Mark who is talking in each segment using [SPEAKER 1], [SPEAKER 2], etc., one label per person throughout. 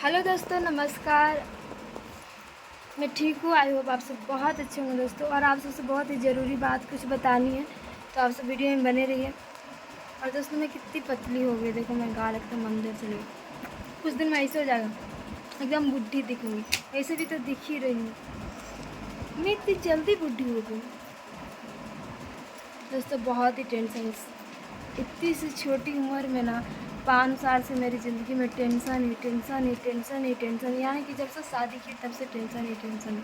[SPEAKER 1] Hello दोस्तों, नमस्कार। मैं ठीक हूँ। आई होप आप सब बहुत अच्छे होंगे दोस्तों। और आप सबसे बहुत ही ज़रूरी बात कुछ बतानी है, तो आप सब वीडियो में बने रहिए। और दोस्तों, मैं कितनी पतली हो गई, देखो मैं गाल एकदम अंदर चली गई। कुछ दिन में ऐसे हो जाएगा, एकदम बुढ़ी दिखूँगी। ऐसे भी तो दिख ही रही हूँ, मैं इतनी जल्दी बुढ़ी हो गई दोस्तों। बहुत ही टेंशन, इतनी सी छोटी उम्र में ना 5 साल से मेरी ज़िंदगी में टेंशन ही टेंशन ही टेंशन ही टेंशन, यानी कि जब से शादी की तब से टेंशन ही टेंशन।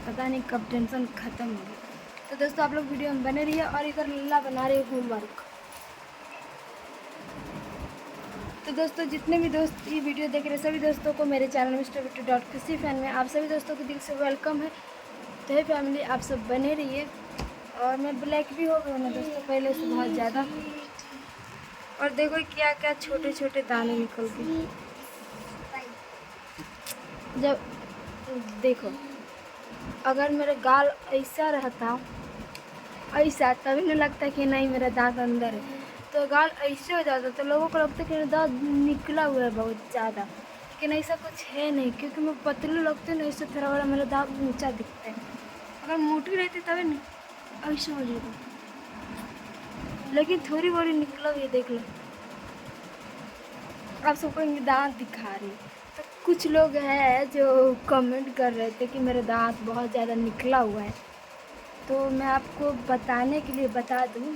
[SPEAKER 1] पता नहीं कब टेंशन ख़त्म होगी। तो दोस्तों, आप लोग वीडियो में बने रहिए। और इधर लल्ला बना रही है होमवर्क। तो दोस्तों, जितने भी दोस्त ये वीडियो देख रहे सभी दोस्तों को मेरे चैनल मिस्टर बिट्टू डॉट खुशी फैन में आप सभी दोस्तों को दिल से वेलकम है। तो है फैमिली, आप सब बने रहिए। और मैं ब्लैक भी हो गई हूँ ना दोस्तों, पहले से बहुत ज़्यादा। और देखो क्या क्या छोटे छोटे दाने निकल गए। जब देखो, अगर मेरा गाल ऐसा रहता, ऐसा, तभी नहीं लगता कि नहीं मेरा दांत अंदर है। तो गाल ऐसे हो जाता तो लोगों को लगता है कि मेरा दांत निकला हुआ है बहुत ज़्यादा। लेकिन ऐसा कुछ है नहीं, क्योंकि मैं पतली लगती हूँ ना, इससे थोड़ा बड़ा मेरा दांत ऊँचा दिखता है। अगर मोटी रहती तभी नहीं ऐसा हो जाता, लेकिन थोड़ी बड़ी निकला हुई है, देख लो। आप सबको इनके दांत दिखा रही। तो कुछ लोग हैं जो कमेंट कर रहे थे कि मेरा दांत बहुत ज़्यादा निकला हुआ है। तो मैं आपको बताने के लिए बता दूं,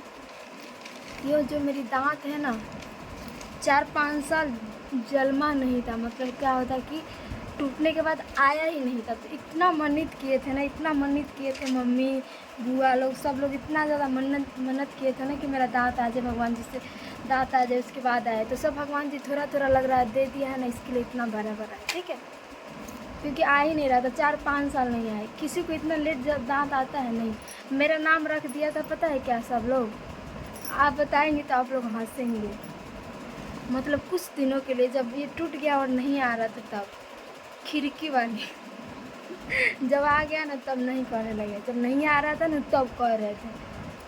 [SPEAKER 1] ये जो मेरी दांत है ना, 4-5 साल जलमा नहीं था। मतलब क्या होता कि टूटने के बाद आया ही नहीं था। तो इतना मन्नत किए थे ना, इतना मन्नत किए थे, मम्मी बुआ लोग सब लोग इतना ज़्यादा मन्नत किए थे ना कि मेरा दांत आ जाए, भगवान जी से दांत आ जाए, उसके बाद आए। तो सब भगवान जी थोड़ा थोड़ा लग रहा है दे दिया है ना, इसके लिए इतना बड़ा बड़ा है, ठीक है। क्योंकि आ ही नहीं रहा था, 4-5 साल नहीं आए। किसी को इतना लेट जब दांत आता है नहीं। मेरा नाम रख दिया था, पता है क्या सब लोग, आप बताएंगे तो आप लोग हंसेंगे। मतलब कुछ दिनों के लिए जब ये टूट गया और नहीं आ रहा था, तब खिड़की वाली जब आ गया ना तब नहीं कहने लगे, जब नहीं आ रहा था ना तब कह रहे थे,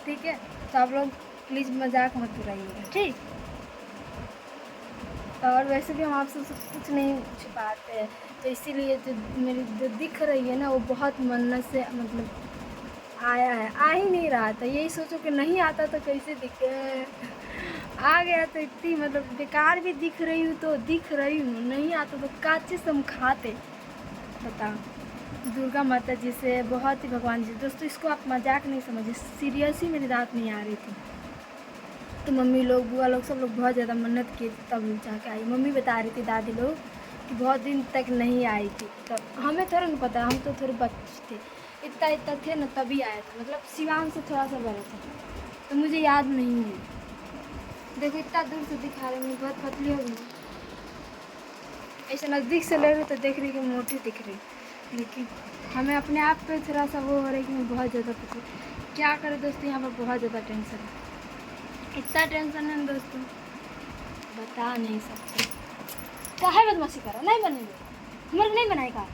[SPEAKER 1] ठीक है। तो आप लोग प्लीज़ मजाक मत उड़ाइएगा, ठीक। और वैसे भी हम आपसे कुछ नहीं छुपाते हैं। तो इसीलिए जो मेरी जो दिख रही है ना, वो बहुत मन्नत से मतलब आया है। आ ही नहीं रहा था, यही सोचो कि नहीं आता तो कैसे दिखे, आ गया तो इतनी मतलब बेकार भी दिख रही हूँ। तो दिख रही हूँ, नहीं आता तो काचे से हम खाते, बताओ। दुर्गा माता जी से बहुत ही भगवान जी, दोस्तों इसको आप मजाक नहीं समझिए, सीरियस ही मेरी दांत नहीं आ रही थी। तो मम्मी लोग बुआ लोग सब लोग बहुत ज़्यादा मन्नत किए थे, तब जाके आई। मम्मी बता रही थी, दादी लोग, कि बहुत दिन तक नहीं आई थी। तब हमें थोड़ा नहीं पता, हम तो थोड़े बच्चे थे, इतना इतना थे ना तभी आया था। मतलब सिवान से थोड़ा सा बड़े थे, तो मुझे याद नहीं है। देखो इतना दूर से दिखा रहे, मैं बहुत पतली हो गई। ऐसे नज़दीक से ले रही तो देख रही कि मोटी दिख रही, लेकिन हमें अपने आप पे थोड़ा सा वो हो रहा है कि मैं बहुत ज़्यादा पतली। क्या करें दोस्तों, यहाँ पर बहुत ज़्यादा टेंशन है। इतना टेंशन है ना दोस्तों, बता नहीं सकते। क्या है बदमाशी करो, नहीं बनेंगे हमारे, नहीं बनाएगा।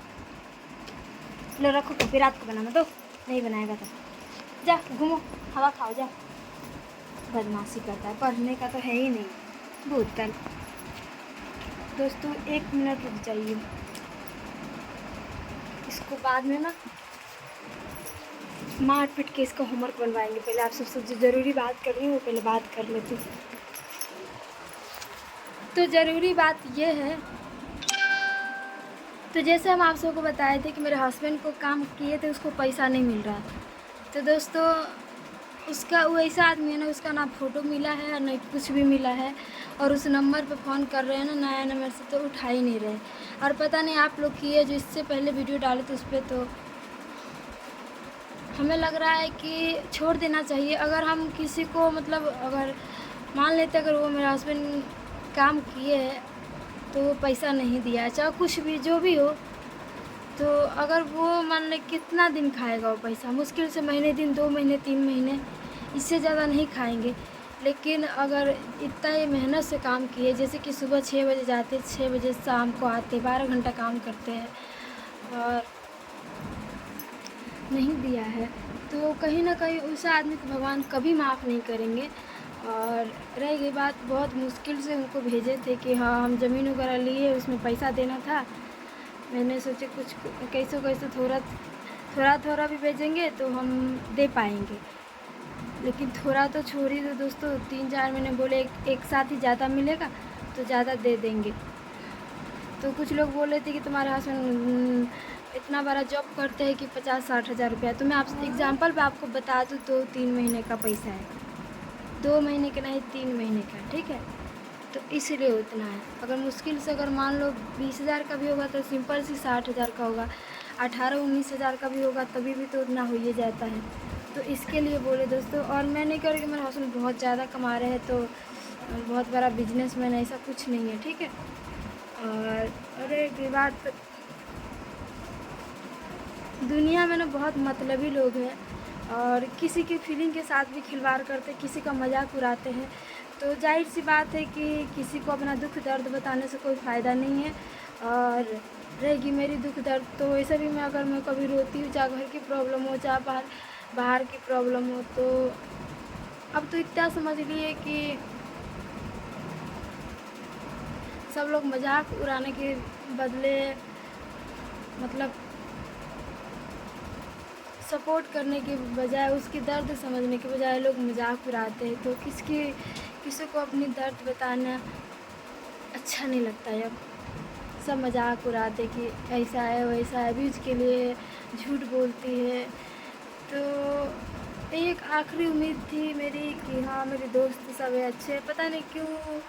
[SPEAKER 1] लो रखो, कभी रात को बनाना दो, नहीं बनाएगा तो जा घूमो, हवा खाओ, जा। बदमाशी करता है, पढ़ने का तो है ही नहीं भूतकल। दोस्तों 1 मिनट रुक जाइए, इसको बाद में ना मार पीट के इसका होमवर्क बनवाएंगे। पहले आप सबसे जो ज़रूरी बात करनी है वो पहले बात कर लेते हैं। तो ज़रूरी बात ये है, तो जैसे हम आप सबको बताए थे कि मेरे हस्बैंड को काम किए थे, उसको पैसा नहीं मिल रहा। तो दोस्तों उसका, वो ऐसा आदमी है ना, उसका ना फ़ोटो मिला है ना कुछ भी मिला है। और उस नंबर पे फ़ोन कर रहे हैं ना, नया नंबर से, तो उठा ही नहीं रहे। और पता नहीं आप लोग किए जो इससे पहले वीडियो डाले थे उस पर, तो हमें लग रहा है कि छोड़ देना चाहिए। अगर हम किसी को मतलब अगर मान लेते अगर वो मेरा हस्बैंड काम किए है तो वो पैसा नहीं दिया है, चाहे कुछ भी जो भी हो, तो अगर वो मान ले कितना दिन खाएगा वो पैसा, मुश्किल से महीने दिन, 2 महीने 3 महीने, इससे ज़्यादा नहीं खाएंगे। लेकिन अगर इतना ये मेहनत से काम किए, जैसे कि सुबह 6 बजे जाते, 6 बजे शाम को आते, 12 घंटा काम करते हैं और नहीं दिया है, तो कहीं ना कहीं उस आदमी को भगवान कभी माफ़ नहीं करेंगे। और रह गई बात, बहुत मुश्किल से उनको भेजे थे कि हाँ हम ज़मीन वगैरह लिए, उसमें पैसा देना था। मैंने सोचे कुछ कैसे कैसे थोड़ा थोड़ा थोड़ा भी भेजेंगे तो हम दे पाएंगे, लेकिन थोड़ा तो छोड़ ही दो दोस्तों। 3-4 महीने बोले एक साथ ही ज़्यादा मिलेगा तो ज़्यादा दे देंगे। तो कुछ लोग बोल रहे थे कि तुम्हारे हस्बैंड इतना बड़ा जॉब करते हैं कि 50-60 हज़ार रुपया। तो मैं आपसे एग्जांपल पे आपको बता दूँ तो 3 महीने का पैसा है, 2 महीने का नहीं 3 महीने का, ठीक है। तो इसलिए उतना है। अगर मुश्किल से अगर मान लो 20 हज़ार का भी होगा तो सिंपल सी 60 हज़ार का होगा, 18-19 हज़ार का भी होगा तभी भी तो उतना हो ही जाता है। तो इसके लिए बोले दोस्तों। और मैं नहीं कह रही कि मेरे हस्बैंड बहुत ज़्यादा कमा रहे हैं तो बहुत बड़ा बिजनेसमैन, ऐसा कुछ नहीं है, ठीक है। और अरे एक बात, दुनिया में ना बहुत मतलबी लोग हैं और किसी की फीलिंग के साथ भी खिलवाड़ करते, किसी का मजाक उड़ाते हैं। तो जाहिर सी बात है कि किसी को अपना दुख दर्द बताने से कोई फ़ायदा नहीं है। और रहेगी मेरी दुख दर्द तो वैसे भी मैं, अगर मैं कभी रोती हूँ, चाहे घर की प्रॉब्लम हो चाहे बाहर बाहर की प्रॉब्लम हो, तो अब तो इतना समझ लिए कि सब लोग मजाक उड़ाने के बदले मतलब सपोर्ट करने के बजाय, उसकी दर्द समझने के बजाय लोग मजाक उड़ाते हैं। तो किसी को अपनी दर्द बताना अच्छा नहीं लगता है। अब सब मजाक उड़ाते कि ऐसा है वैसा है, भी उसके लिए झूठ बोलती है। तो एक आखिरी उम्मीद थी मेरी कि हाँ मेरे दोस्त सब है अच्छे, पता नहीं क्यों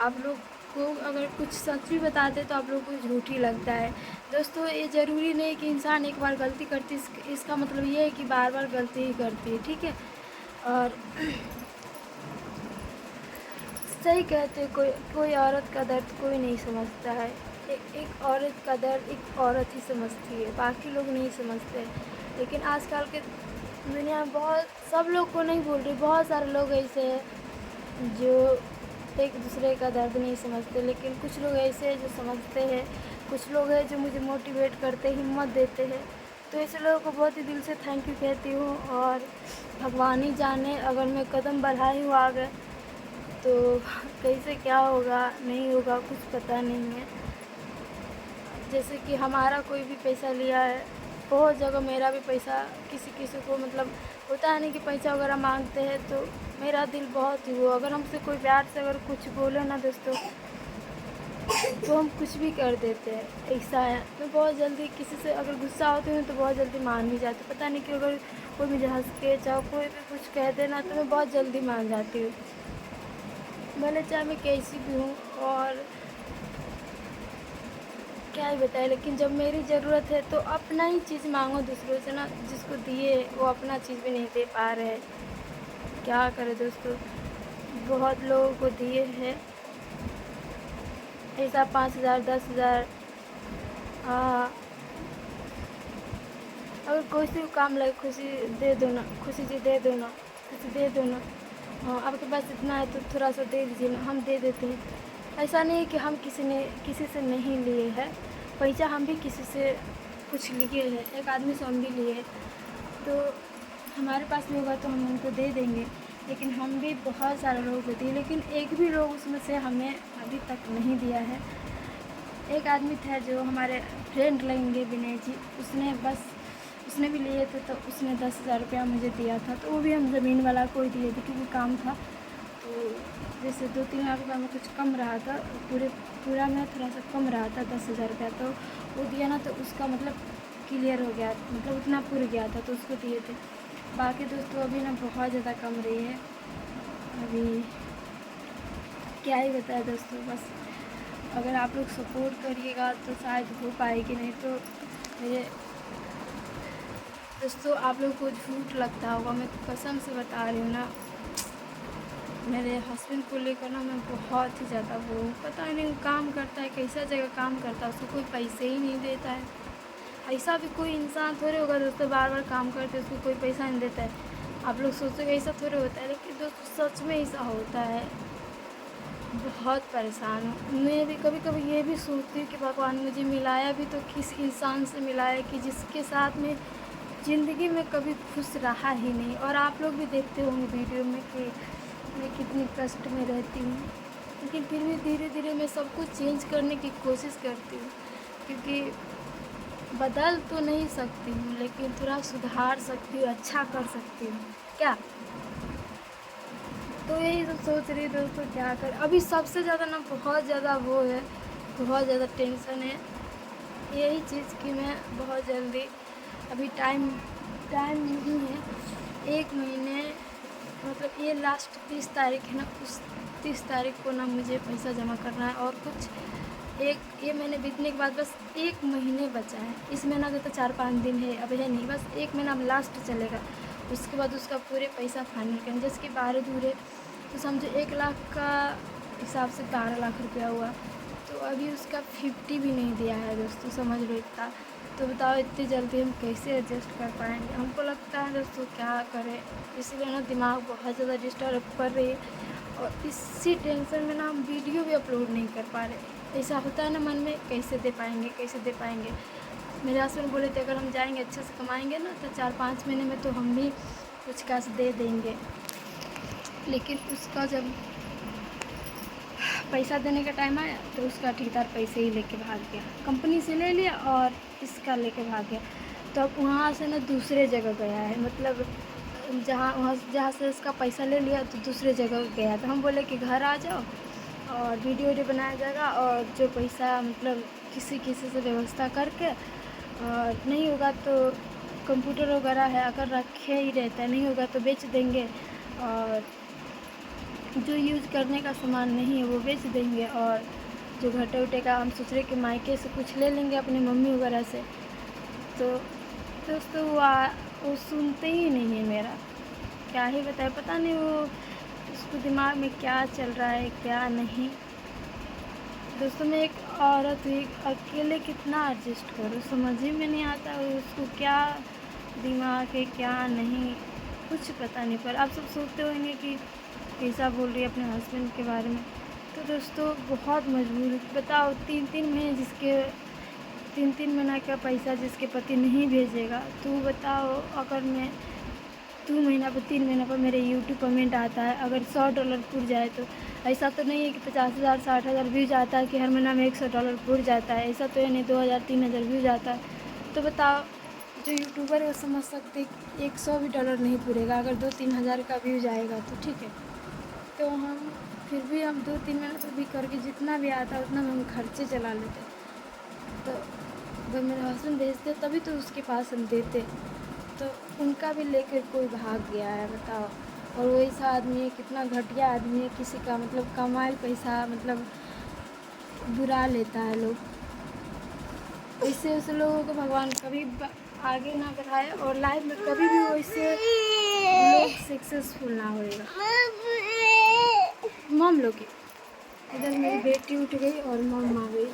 [SPEAKER 1] आप लोग को अगर कुछ सच भी बताते तो आप लोग को झूठ ही लगता है। दोस्तों ये ज़रूरी नहीं कि इंसान एक बार गलती करती, इसका मतलब ये है कि बार बार गलती ही करती है, ठीक है। और सही कहते हैं, कोई औरत का दर्द कोई नहीं समझता है। एक औरत का दर्द एक औरत ही समझती है, बाकी लोग नहीं समझते। लेकिन आजकल के दुनिया में बहुत, सब लोग को नहीं बोल रही, बहुत सारे लोग ऐसे हैं जो एक दूसरे का दर्द नहीं समझते। लेकिन कुछ लोग ऐसे हैं जो समझते हैं, कुछ लोग हैं जो मुझे मोटिवेट करते, हिम्मत देते हैं। तो ऐसे लोगों को बहुत ही दिल से थैंक यू कहती हूँ। और भगवान ही जाने, अगर मैं कदम बढ़ाई हूँ आगे तो कैसे क्या होगा नहीं होगा कुछ पता नहीं है। जैसे कि हमारा कोई भी पैसा लिया है, बहुत जगह मेरा भी पैसा किसी को मतलब होता है नहीं कि पैसा वगैरह मांगते हैं, तो मेरा दिल बहुत ही वो, अगर हमसे कोई प्यार से अगर कुछ बोले ना दोस्तों तो हम कुछ भी कर देते हैं, ऐसा है। मैं बहुत जल्दी किसी से अगर गुस्सा होती हूँ तो बहुत जल्दी मान भी जाती, पता नहीं क्यों। अगर कोई मुझे हंस के चाहे कोई भी कुछ कह देना तो मैं बहुत जल्दी मान जाती हूँ, भले चाहे मैं कैसी भी हूँ। और क्या ही बताए, लेकिन जब मेरी ज़रूरत है तो अपना ही चीज़ मांगो दूसरों से ना, जिसको दिए वो अपना चीज़ भी नहीं दे पा रहे। क्या करें दोस्तों, बहुत लोगों को दिए हैं ऐसा 5,000 10,000। हाँ, अगर कोई सी काम लगे, खुशी दे दो ना, खुशी जी दे दो ना, खुशी दे दो ना। हाँ आपके पास इतना है तो थोड़ा सा दे दीजिए ना, हम दे देते हैं। ऐसा नहीं है कि हम किसी से नहीं लिए हैं पैसा, हम भी किसी से कुछ लिए हैं, एक आदमी से हम भी लिए हैं। तो हमारे पास भी होगा तो हम उनको दे देंगे। लेकिन हम भी बहुत सारे लोगों को दिए, लेकिन एक भी लोग उसमें से हमें अभी तक नहीं दिया है। एक आदमी था जो हमारे फ्रेंड लगेंगे विनय जी, उसने भी लिए थे, तो उसने 10,000 रुपया मुझे दिया था। तो वो भी हम ज़मीन वाला को ही दिए थे क्योंकि काम था। तो जैसे 2-3 लाख रुपया में कुछ कम रहा था, पूरा में थोड़ा सा कम रहा था 10,000 रुपया, तो वो दिया ना, तो उसका मतलब क्लियर हो गया, मतलब उतना पूर गया था तो उसको दिए थे। बाकी दोस्तों अभी ना बहुत ज़्यादा कम रही है, अभी क्या ही बताए दोस्तों। बस अगर आप लोग सपोर्ट करिएगा तो शायद हो पाएगी, नहीं तो मेरे दोस्तों आप लोग को झूठ लगता होगा, मैं कसम से बता रही हूँ ना, मेरे हस्बैंड को लेकर ना मैं बहुत ही ज़्यादा वो हूँ। पता नहीं काम करता है, कैसा जगह काम करता है, उसको कोई पैसे ही नहीं देता है। ऐसा भी कोई इंसान थोड़े होगा दोस्तों, बार बार काम करते उसको कोई पैसा नहीं देता है। आप लोग सोचोगे ऐसा थोड़े होता है, लेकिन दोस्तों सच में ऐसा होता है। बहुत परेशान हूँ मैं भी, कभी कभी ये भी सोचती हूँ कि भगवान मुझे मिलाया भी तो किस इंसान से मिलाया कि जिसके साथ में ज़िंदगी में कभी खुश रहा ही नहीं। और आप लोग भी देखते होंगे वीडियो में कि मैं कितनी कष्ट में रहती हूँ, लेकिन फिर भी धीरे धीरे मैं सब कुछ चेंज करने की कोशिश करती हूँ, क्योंकि बदल तो नहीं सकती हूँ लेकिन थोड़ा सुधार सकती हूँ, अच्छा कर सकती हूँ क्या। तो यही सब सोच रही दोस्तों क्या कर। अभी सबसे ज़्यादा ना बहुत ज़्यादा वो है, बहुत ज़्यादा टेंशन है यही चीज़ कि मैं बहुत जल्दी, अभी टाइम नहीं है, 1 महीने मतलब ये लास्ट 30 तारीख है ना, उस 30 तारीख को ना मुझे पैसा जमा करना है, और कुछ ये महीने बीतने के बाद बस 1 महीने बचा है। इस महीना का तो 4-5 दिन है, अब है नहीं, बस 1 महीना अब लास्ट चलेगा, उसके बाद उसका पूरे पैसा फाइनल करेंगे। जैसे कि 12 दूर है तो समझो 1 लाख का हिसाब से 12 लाख रुपया हुआ, तो अभी उसका 50 भी नहीं दिया है दोस्तों, समझ लो इतना। तो बताओ इतनी जल्दी हम कैसे एडजस्ट कर पाएंगे। हमको लगता है दोस्तों क्या करें, इसलिए ना दिमाग बहुत ज़्यादा डिस्टर्ब कर रही है, और इसी टेंशन में ना हम वीडियो भी अपलोड नहीं कर पा रहे। ऐसा होता है ना मन में, कैसे दे पाएंगे कैसे दे पाएंगे। मेरे हस्बैंड बोले थे अगर हम जाएंगे अच्छे से कमाएंगे ना तो 4-5 महीने में तो हम भी कुछ कैश दे देंगे, लेकिन उसका जब पैसा देने का टाइम आया तो उसका ठेकेदार पैसे ही लेके भाग गया, कंपनी से ले लिया और इसका लेके भाग गया। तो अब वहाँ से ना दूसरे जगह गया है, मतलब जहाँ से उसका पैसा ले लिया तो दूसरे जगह गया। तो हम बोले कि घर आ जाओ और वीडियो बनाया जाएगा, और जो पैसा मतलब किसी से व्यवस्था करके, और नहीं होगा तो कंप्यूटर वगैरह है अगर रखे ही रहता है, नहीं होगा तो बेच देंगे, और जो यूज़ करने का सामान नहीं है वो बेच देंगे, और जो घटे उटे का हम सोच रहे कि मायके से कुछ ले लेंगे अपनी मम्मी वगैरह से। तो दोस्तों वो सुनते ही नहीं है मेरा, क्या ही बताए, पता नहीं वो उसको दिमाग में क्या चल रहा है क्या नहीं। दोस्तों मैं एक औरत हुई, अकेले कितना एडजस्ट करूँ, समझ ही में नहीं आता उसको क्या दिमाग है क्या नहीं, कुछ पता नहीं। पर आप सब सोचते होंगे कि कैसा बोल रही है अपने हस्बैंड के बारे में। तो दोस्तों बहुत मजबूर, बताओ 3-3 महीने जिसके 3-3 महीना का पैसा जिसके पति नहीं भेजेगा, तो बताओ अगर मैं 2 महीना पर 3 महीना पर मेरे यूट्यूब पेमेंट आता है, अगर $100 पुर जाए, तो ऐसा तो नहीं है कि 50,000 60,000 व्यूज आता है कि हर महीना में $100 पुर जाता है, ऐसा तो है नहीं 2,000 3,000 व्यूज आता है। तो बताओ जो यूट्यूबर है वो समझ सकते $100 भी नहीं पूरेगा, अगर 2-3 हज़ार का व्यूज आएगा तो ठीक है। तो हम फिर भी हम 2-3 महीने तो भी करके जितना भी आता है उतना में हम खर्चे चला लेते। तो जब मेरे हस्बैंड भेजते तभी तो उसके पास हम देते, तो उनका भी लेकर कोई भाग गया है बताओ। और वो ऐसा आदमी है, कितना घटिया आदमी है, किसी का मतलब कमाए पैसा मतलब बुरा लेता है लोग। इससे उस लोगों को भगवान कभी आगे ना बढ़ाए, और लाइफ में कभी भी वैसे लोग सक्सेसफुल ना होएगा। मम लोग इधर मेरी बेटी उठ गई और मम आ गई।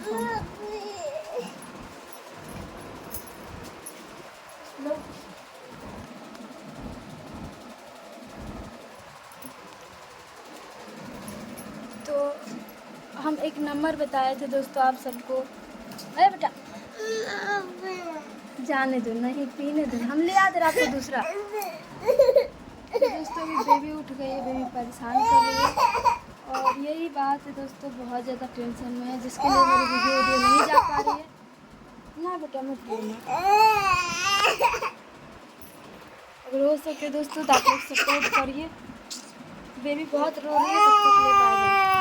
[SPEAKER 1] तो हम एक नंबर बताए थे दोस्तों आप सबको, अरे बेटा जाने दो, नहीं पीने दो, हम ले आते आपको दूसरा। तो दोस्तों अभी बेबी उठ गई है, बेबी परेशान कर रही है, और यही बात है दोस्तों, बहुत ज़्यादा टेंशन में है जिसके लिए मेरी वीडियो नहीं जा पा रही है ना। बेटा मत बोलना, अगर हो सके दोस्तों तो आप लोग सपोर्ट करिए। बेबी बहुत रो रही है, तब तक ले पाएगा।